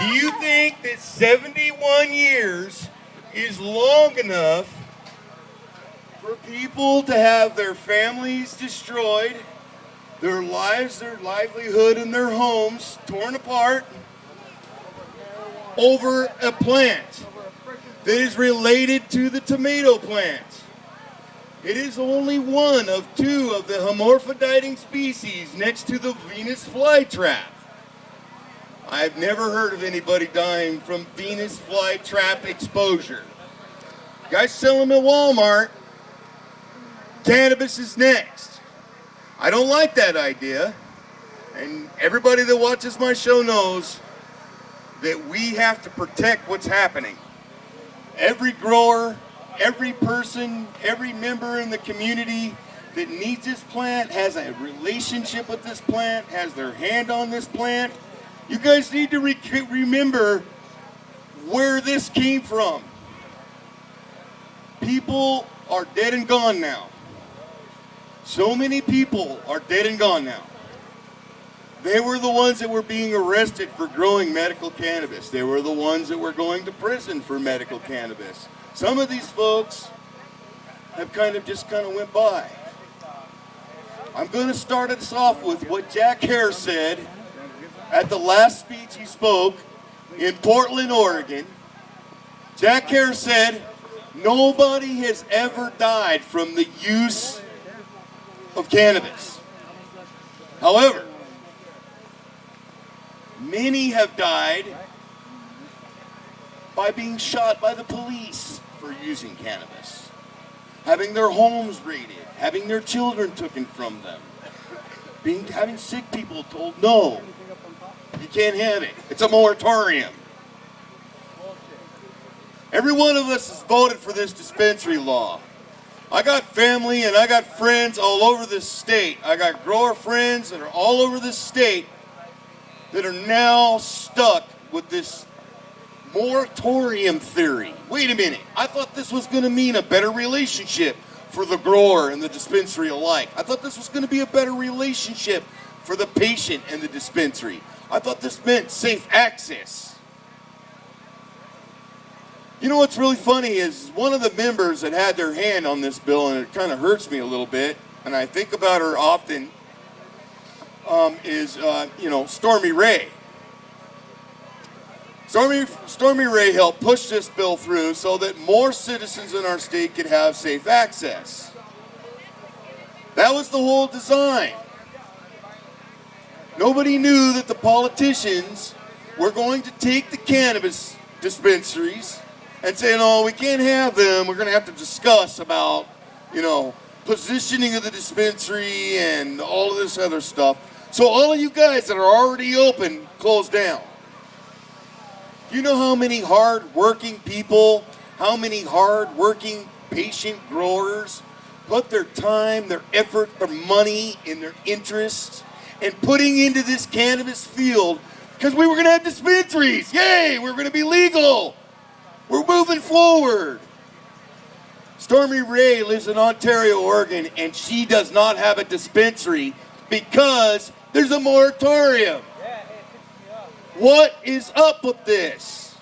Do you think that 71 years is long enough for people to have their families destroyed, their lives, their livelihood, and their homes torn apart over a plant that is related to the tomato plant? It is only one of two of the hermaphroditing species next to the Venus flytrap. I've never heard of anybody dying from Venus flytrap exposure. Guys sell them at Walmart. Cannabis is next. I don't like that idea. And everybody that watches my show knows that we have to protect what's happening. Every grower, every person, every member in the community that needs this plant, has a relationship with this plant, has their hand on this plant. You guys need to remember where this came from. People are dead and gone now. So many people are dead and gone now. They were the ones that were being arrested for growing medical cannabis. They were the ones that were going to prison for medical cannabis. Some of these folks have just went by. I'm going to start us off with what Jack Hare said at the last speech he spoke in Portland, Oregon. Jack Hare said, nobody has ever died from the use of cannabis. However, many have died by being shot by the police for using cannabis, having their homes raided, having their children taken from them, having sick people told, no, you can't have it. It's a moratorium. Every one of us has voted for this dispensary law. I got family and I got friends all over this state. I got grower friends that are all over this state that are now stuck with this moratorium theory. Wait a minute. I thought this was going to mean a better relationship for the grower and the dispensary alike. I thought this was going to be a better relationship for the patient and the dispensary. I thought this meant safe access. You know what's really funny is one of the members that had their hand on this bill, and it kind of hurts me a little bit, and I think about her often, is Stormy Ray. Stormy Ray helped push this bill through so that more citizens in our state could have safe access. That was the whole design. Nobody knew that the politicians were going to take the cannabis dispensaries and say, no, we can't have them. We're going to have to discuss about, positioning of the dispensary and all of this other stuff. So all of you guys that are already open, close down. Do you know how many hard-working people, how many hard-working patient growers put their time, their effort, their money, and their interest and putting into this cannabis field because we were going to have dispensaries. Yay, we're going to be legal. We're moving forward. Stormy Ray lives in Ontario, Oregon, and she does not have a dispensary because there's a moratorium. What is up with this?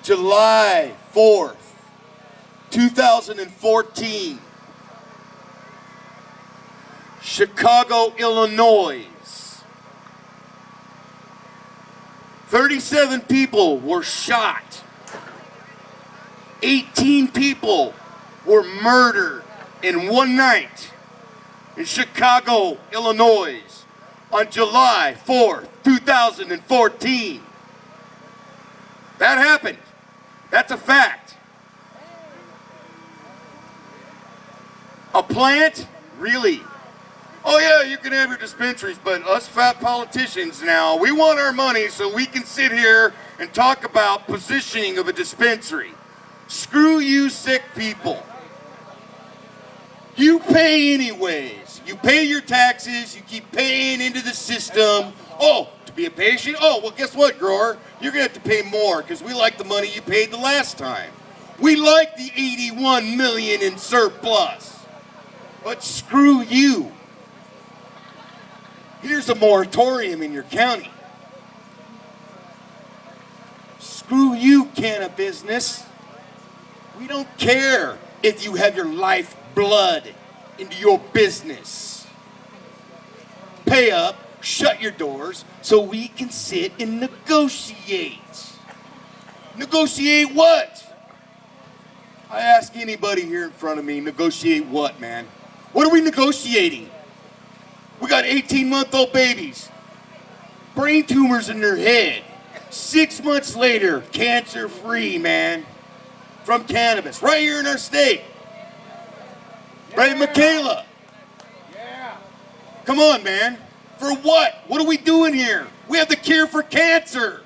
July 4th, 2014, Chicago, Illinois. 37 people were shot. 18 people were murdered in one night in Chicago, Illinois on July 4th, 2014. That happened. That's a fact. A plant? Really? Oh yeah, you can have your dispensaries, but us fat politicians now, we want our money so we can sit here and talk about positioning of a dispensary. Screw you sick people. You pay anyways. You pay your taxes, you keep paying into the system. Oh, to be a patient? Oh, well guess what, grower? You're gonna have to pay more because we like the money you paid the last time. We like the 81 million in surplus. But screw you. Here's a moratorium in your county. Screw you, cannabis business. We don't care if you have your life blood into your business. Pay up, shut your doors, so we can sit and negotiate. Negotiate what? I ask anybody here in front of me, negotiate what, man? What are we negotiating? We got 18-month-old babies, brain tumors in their head. 6 months later, cancer-free, man, from cannabis, right here in our state. Right, Michaela? Yeah. Come on, man. For what? What are we doing here? We have the cure for cancer.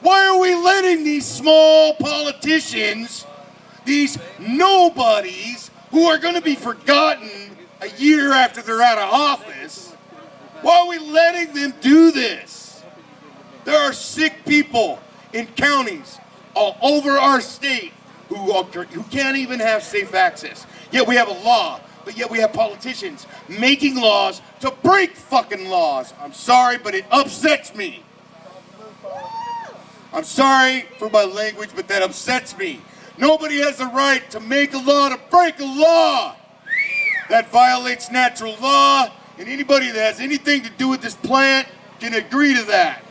Why are we letting these small politicians, these nobodies who are going to be forgotten a year after they're out of office, why are we letting them do this? There are sick people in counties all over our state who can't even have safe access. Yet we have a law, but yet we have politicians making laws to break fucking laws. I'm sorry, but it upsets me. I'm sorry for my language, but that upsets me. Nobody has the right to make a law to break a law. That violates natural law, and anybody that has anything to do with this plant can agree to that.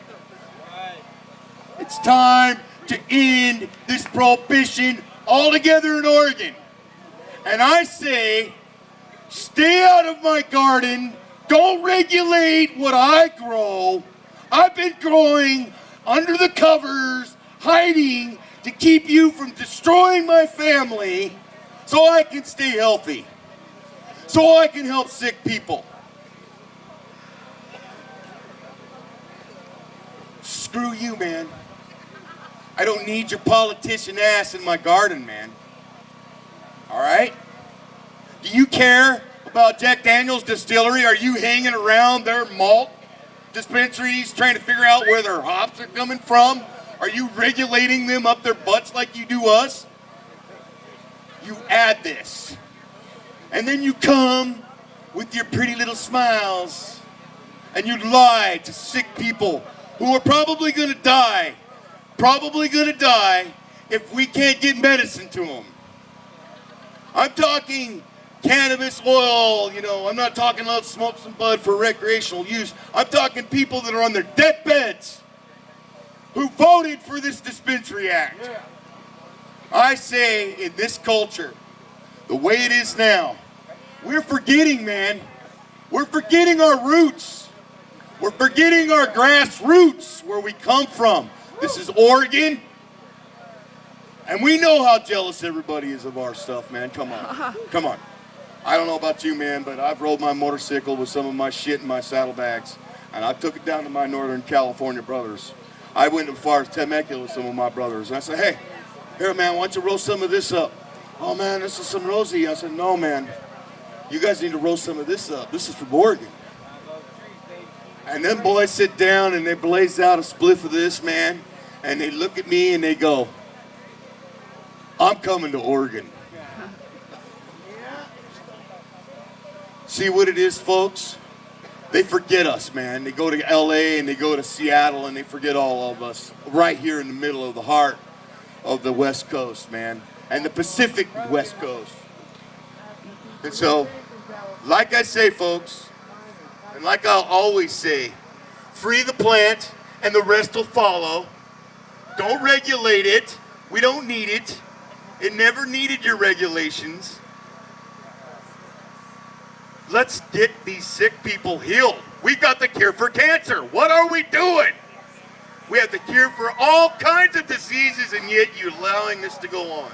It's time to end this prohibition altogether in Oregon. And I say, stay out of my garden. Don't regulate what I grow. I've been growing under the covers, hiding to keep you from destroying my family so I can stay healthy, so I can help sick people. Screw you, man. I don't need your politician ass in my garden, man. All right? Do you care about Jack Daniel's distillery? Are you hanging around their malt dispensaries trying to figure out where their hops are coming from? Are you regulating them up their butts like you do us? You add this. And then you come with your pretty little smiles and you lie to sick people who are probably going to die. Probably going to die if we can't get medicine to them. I'm talking cannabis oil, you know, I'm not talking about smoke some bud for recreational use. I'm talking people that are on their deathbeds who voted for this dispensary act. Yeah. I say in this culture, the way it is now, we're forgetting, man. We're forgetting our roots. We're forgetting our grassroots, where we come from. This is Oregon. And we know how jealous everybody is of our stuff, man. Come on. Come on. I don't know about you, man, but I've rode my motorcycle with some of my shit in my saddlebags. And I took it down to my Northern California brothers. I went as far as Temecula with some of my brothers. And I said, hey, here, man, why don't you roll some of this up? Oh, man, this is some rosy. I said, no, man. You guys need to roll some of this up. This is from Oregon. And them boys sit down and they blaze out a spliff of this, man. And they look at me and they go, I'm coming to Oregon. See what it is, folks? They forget us, man. They go to LA and they go to Seattle and they forget all of us right here in the middle of the heart of the West Coast, man. And the Pacific West Coast. And so, like I say, folks, and like I'll always say, free the plant and the rest will follow. Don't regulate it. We don't need it. It never needed your regulations. Let's get these sick people healed. We've got the cure for cancer. What are we doing? We have the cure for all kinds of diseases, and yet you're allowing this to go on.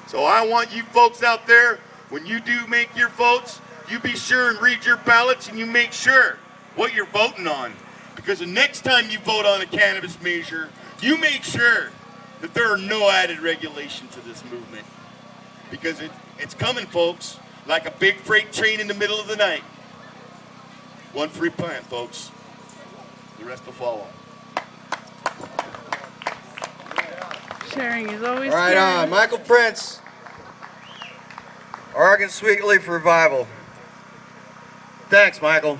So I want you folks out there, when you do make your votes, you be sure and read your ballots and you make sure what you're voting on. Because the next time you vote on a cannabis measure, you make sure that there are no added regulations to this movement. Because it's coming, folks, like a big freight train in the middle of the night. One free plant, folks. The rest will follow. Sharing is always Right on. Michael Prince, Oregon SweetLeaf Revival. Thanks, Michael.